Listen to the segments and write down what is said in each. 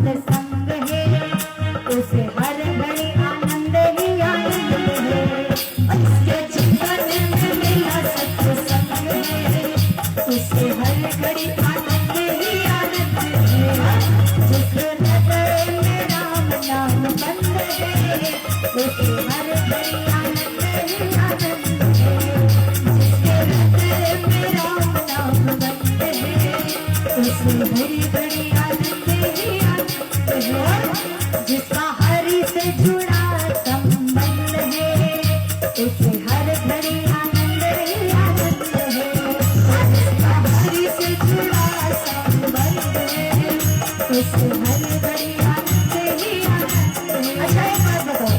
सत्संग है, उसे हर घड़ी आनंद ही आनंद है। जिसके जीवन में मिला सत्संग है, उसे हर घड़ी आनंद ही आनंद है। जिस हृदय में राम नाम बंद है, उसे हर घड़ी आनंद ही आनंद है। जिसके हृदय में राम नाम बंद है, उसे हरि घड़ी आनंद ही आनंद है। जिसका हरि से जुड़ा संबंध है, उसे हर घड़ी आनंद ही आनंद है। जिसका हरि से जुड़ा संबंध है, उसे हर घड़ी आनंद ही आनंद है। अच्छा एक बात बताओ,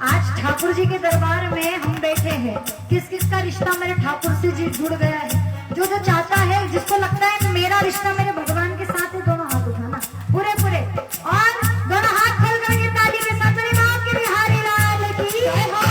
आज ठाकुर जी के दरबार में हम बैठे हैं, किस किस का रिश्ता मेरे ठाकुर से जी जुड़ गया है? जो जो चाहता है, जिसको लगता है मेरा रिश्ता मेरे भगवान के साथ है, दोनों हाथ उठाना पूरे पूरे, और दोनों हाथ खोल करके ताली के साथ बोले राम के बिहारी लाल की जय हो।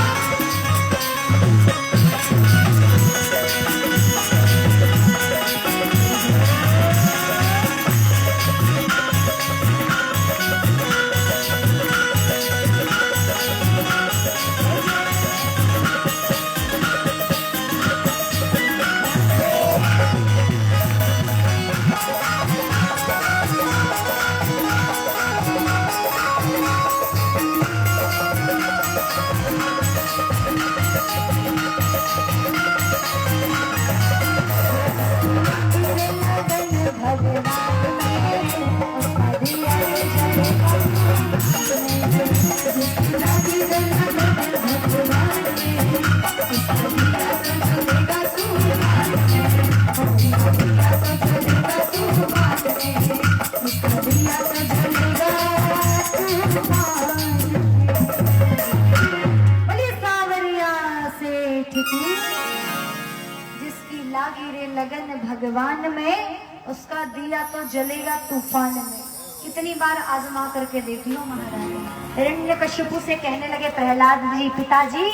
जिसकी लागी रे लगन भगवान में, उसका दिया तो जलेगा तूफान में। कितनी बार आजमा करके देख लो महाराज। हिरण्यकश्यपु से कहने लगे प्रहलाद जी, पिताजी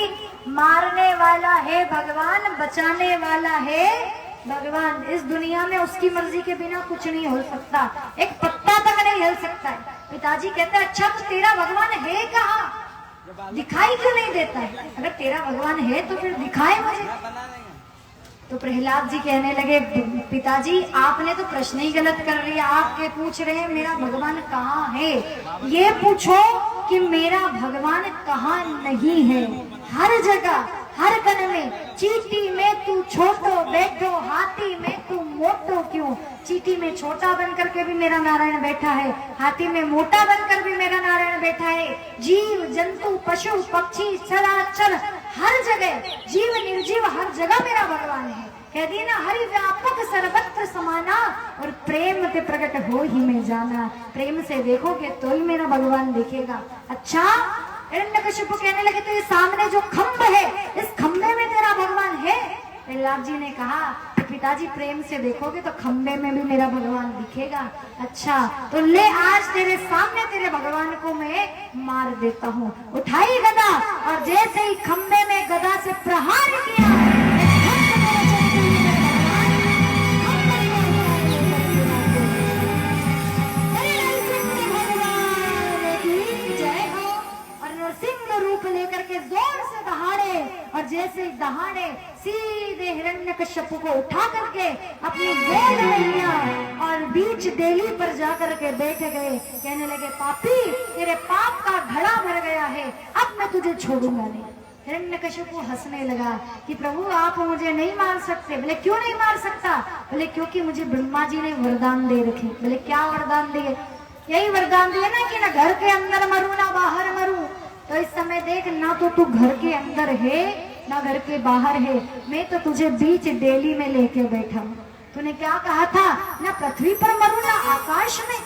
मारने वाला है भगवान, बचाने वाला है भगवान। इस दुनिया में उसकी मर्जी के बिना कुछ नहीं हो सकता, एक पत्ता तक नहीं हिल सकता है। पिताजी कहते हैं अच्छा तो तेरा भगवान है कहाँ, दिखाई क्यों नहीं देता है? अगर तेरा भगवान है तो फिर दिखाए मुझे। तो प्रहलाद जी कहने लगे पिताजी आपने तो प्रश्न ही गलत कर लिया। आपके पूछ रहे हैं मेरा भगवान कहाँ है, ये पूछो कि मेरा भगवान कहाँ नहीं है। हर जगह हर कण में, चींटी में तू छोटो बैठो, हाथी में तू मोटो क्यों। चींटी में छोटा बन करके भी मेरा नारायण बैठा है, हाथी में मोटा बनकर भी मेरा नारायण बैठा है। जीव जंतु पशु पक्षी चराचर हर जगह, जीव निर्जीव हर जगह मेरा भगवान है। कह दी ना हरि व्यापक सर्वत्र समाना, और प्रेम से प्रकट हो ही में जाना। प्रेम से देखोगे तो ही मेरा भगवान दिखेगा। अच्छा हिरण्यकश्यप कहने लगे तो ये सामने जो खंभ है, इस खंभे में तेरा भगवान है? प्रहलाद जी ने कहा तो पिताजी प्रेम से देखोगे तो खंभे में भी मेरा भगवान दिखेगा। अच्छा तो ले आज तेरे सामने तेरे भगवान को मैं मार देता हूँ। उठाई गदा और जैसे ही खंभे में गदा से प्रहार किया, लेकर के जोर से दहाड़े, और जैसे दहाड़े सीधे हिरण्यकश्यप को उठा करके अपनी गोद में लिया और बीच देली पर जाकर के बैठ गए। कहने लगे पापी तेरे पाप का घड़ा भर गया है, अब मैं तुझे छोड़ूंगा नहीं। हिरण्यकश्यप हंसने लगा कि प्रभु आप मुझे नहीं मार सकते। बोले क्यों नहीं मार सकता? बोले क्योंकि मुझे ब्रह्मा जी ने वरदान दे रखे। बोले क्या वरदान दिए? यही वरदान दिए ना कि ना घर के अंदर मरूं ना बाहर मरूं। तो इस समय देख ना तो तू घर के अंदर है ना घर के बाहर है, मैं तो तुझे बीच डेली में लेके बैठा हूँ। तूने क्या कहा था, ना पृथ्वी पर मरूं ना आकाश में।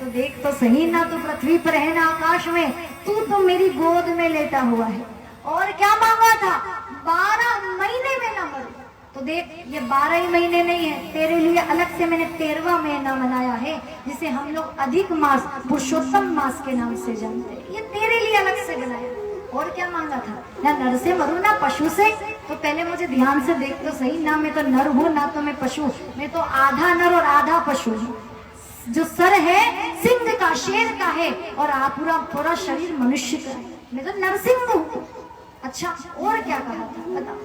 तो देख तो सही, ना तू पृथ्वी पर है ना आकाश में, तू तो मेरी गोद में लेटा हुआ है। और क्या मांगा था? 12 महीने में ना मरूं। तो देख ये 12 ही महीने नहीं है, तेरे लिए अलग से मैंने 13वां महीना बनाया है, जिसे हम लोग अधिक मास पुरुषोत्तम मास के नाम से जानते हैं। ये तेरे लिए अलग से बनाया। और क्या मांगा था? ना नर से मरूं ना पशु से। तो पहले मुझे ध्यान से देख तो सही, ना मैं तो नर हूँ ना तो मैं पशु, मैं तो आधा नर और आधा पशु हूँ। जो सर है सिंह का, शेर का है, और आप पूरा पूरा शरीर मनुष्य का है। मैं तो नरसिंह हूँ। अच्छा, और क्या कहा था बताओ?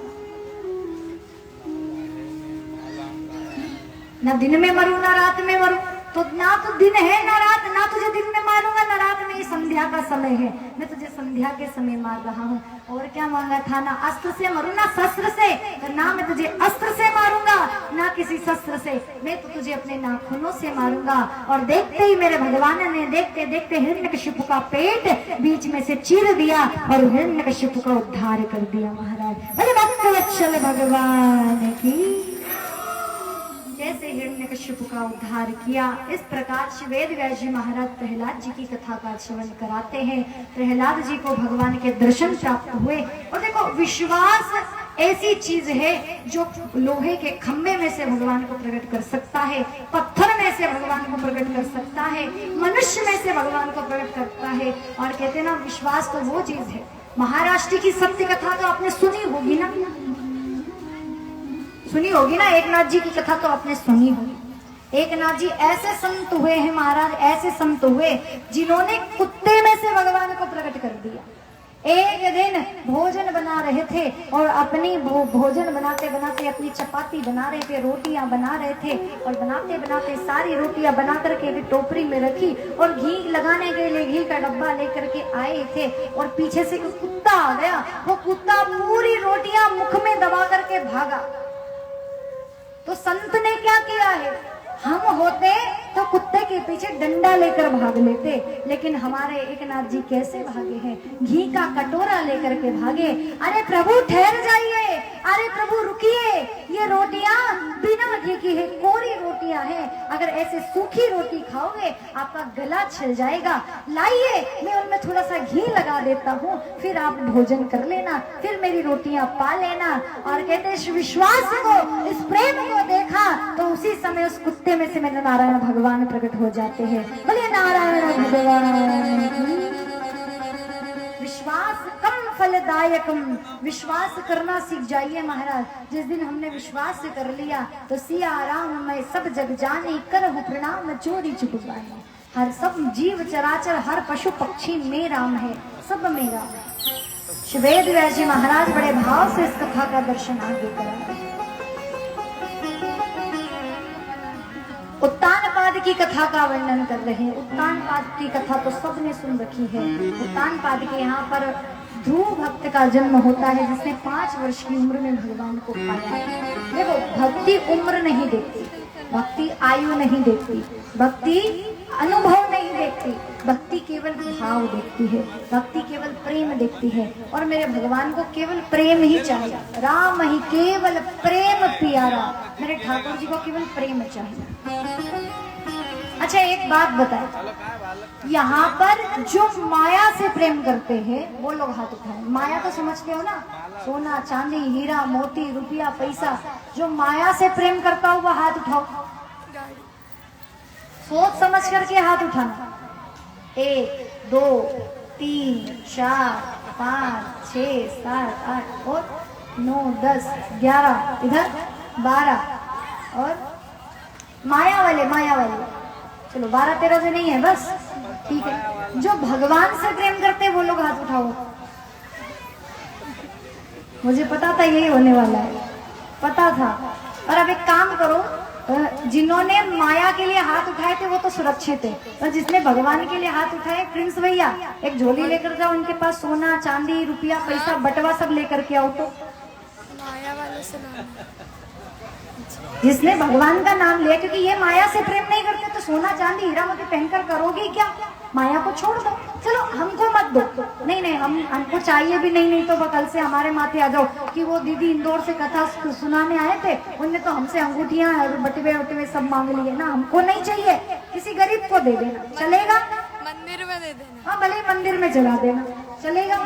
ना दिन में मरूं ना रात में मरूं, तो ना तो दिन है ना रात, ना तुझे दिन में मारूंगा ना रात में, ये संध्या का समय है, मैं तुझे संध्या के समय मार रहा हूँ। और क्या मांगा था? ना अस्त्र से मरूं ना शस्त्र से, तो ना मैं तुझे अस्त्र से मारूंगा ना किसी शस्त्र से, मैं तो तुझे अपने नाखूनों से मारूंगा। और देखते ही मेरे भगवान ने देखते देखते हिरण्यकशिपु का पेट बीच में से चीर दिया और हिरण्यकशिपु का उद्धार कर दिया। महाराज बोले भक्तवत्सल भगवान की। जैसे हिरण्यकशिपु का उद्धार किया, इस प्रकार से वेद व्यास जी महाराज प्रहलाद जी की कथा का श्रवण कराते हैं। प्रहलाद जी को भगवान के दर्शन प्राप्त हुए। और देखो, विश्वास ऐसी चीज है जो लोहे के खंभे में से भगवान को प्रकट कर सकता है, पत्थर में से भगवान को प्रकट कर सकता है, मनुष्य में से भगवान को प्रकट करता है। और कहते हैं ना, विश्वास तो वो चीज है। महाराष्ट्र की सत्य कथा तो आपने सुनी होगी ना, सुनी होगी ना। एकनाथ जी की कथा तो आपने सुनी होगी। एकनाथ जी ऐसे संत हुए हैं महाराज, ऐसे संत हुए जिन्होंने कुत्ते में से भगवान को प्रकट कर दिया। एक दिन भोजन बना रहे थे और अपनी भोजन बनाते बनाते अपनी चपाती बना रहे थे, रोटियां बना रहे थे, और बनाते बनाते सारी रोटियां बना करके टोकरी में रखी और घी लगाने के लिए घी का डब्बा लेकर के आए थे। और पीछे से कुत्ता आ गया। वो कुत्ता पूरी रोटियां मुख में दबा करके भागा। तो संत ने क्या किया है? हम होते तो कुत्ते के पीछे डंडा लेकर भाग लेते, लेकिन हमारे एकनाथ जी कैसे भागे हैं? घी का कटोरा लेकर के भागे। अरे प्रभु ठहर जाइए, अरे प्रभु रुकिए, ये रोटियां बिना घी की है, कोरी रोटियां हैं, अगर ऐसे सूखी रोटी खाओगे आपका गला छिल जाएगा, लाइए मैं उनमें थोड़ा सा घी लगा देता हूँ, फिर आप भोजन कर लेना, फिर मेरी रोटियां पा लेना। और कहते इस विश्वास को, इस प्रेम को देखा तो उसी समय उस कुत्ते में से मेरे नारायण भगवान प्रकट हो जाते हैं। बोलिए नारायण भगवान। विश्वास कम फलदायकम, विश्वास करना सीख जाइए महाराज। जिस दिन हमने विश्वास कर लिया तो सिया राम मैं सब जग जाने, करहु प्रणाम चोरी चुप पाए। हर सब जीव चराचर, हर पशु पक्षी में राम है, सब में राम है। वेद व्यास जी महाराज बड़े भाव से इस कथा का दर्शन आगे कराते हैं। उत्तानपाद की कथा का वर्णन कर रहे हैं। उत्तानपाद की कथा तो सबने सुन रखी है। उत्तानपाद के यहाँ पर ध्रुव भक्त का जन्म होता है, जिसने 5 वर्ष की उम्र में भगवान को पाया। देखो, भक्ति उम्र नहीं देखती, भक्ति आयु नहीं देखती, भक्ति अनुभव नहीं देखती, भक्ति केवल भाव देखती है, भक्ति केवल प्रेम देखती है। और मेरे भगवान को केवल प्रेम ही चाहिए। राम ही केवल प्रेम प्यारा, मेरे ठाकुर जी को केवल प्रेम चाहिए। अच्छा, एक बात बताए, यहाँ पर जो माया से प्रेम करते हैं वो लोग हाथ उठाएं। माया तो समझते हो ना, सोना चांदी हीरा मोती रुपया पैसा। जो माया से प्रेम करता हो वो हाथ उठाओ, सोच समझ करके हाथ उठाना। 1 2 3 4 5 6 7 8 और 9 10 11, इधर 12, और माया वाले चलो 12 13 से नहीं है बस, ठीक है। जो भगवान से प्रेम करते वो लोग हाथ उठाओ। मुझे पता था यही होने वाला है, पता था। और अब एक काम करो, जिन्होंने माया के लिए हाथ उठाए थे वो तो सुरक्षित है, और जिसने भगवान के लिए हाथ उठाए, प्रिंस भैया एक झोली लेकर जाओ, उनके पास सोना चांदी रुपया पैसा बटवा सब लेकर के आओ। तो माया वाले से नाम, जिसने भगवान का नाम लिया, क्योंकि ये माया से प्रेम नहीं करते तो सोना चांदी हीरा मोती पहनकर करोगे क्या? माया को छोड़ दो, चलो हमको मत दो। नहीं हमको चाहिए भी नहीं तो कल से हमारे माथे आ जाओ कि वो दीदी इंदौर से कथा सुनाने आए थे, उनने तो हमसे अंगूठियां और बटवे सब मांग लिए ना, हमको नहीं चाहिए, किसी गरीब को दे देना, चलेगा? मंदिर में दे देना। हाँ, भले मंदिर में चला देना, चलेगा?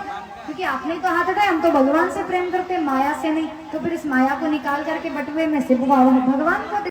क्योंकि आपने तो हाथ उठाए, हम तो भगवान से प्रेम करते, माया से नहीं। तो फिर इस माया को निकाल करके बटुए में से भगवान को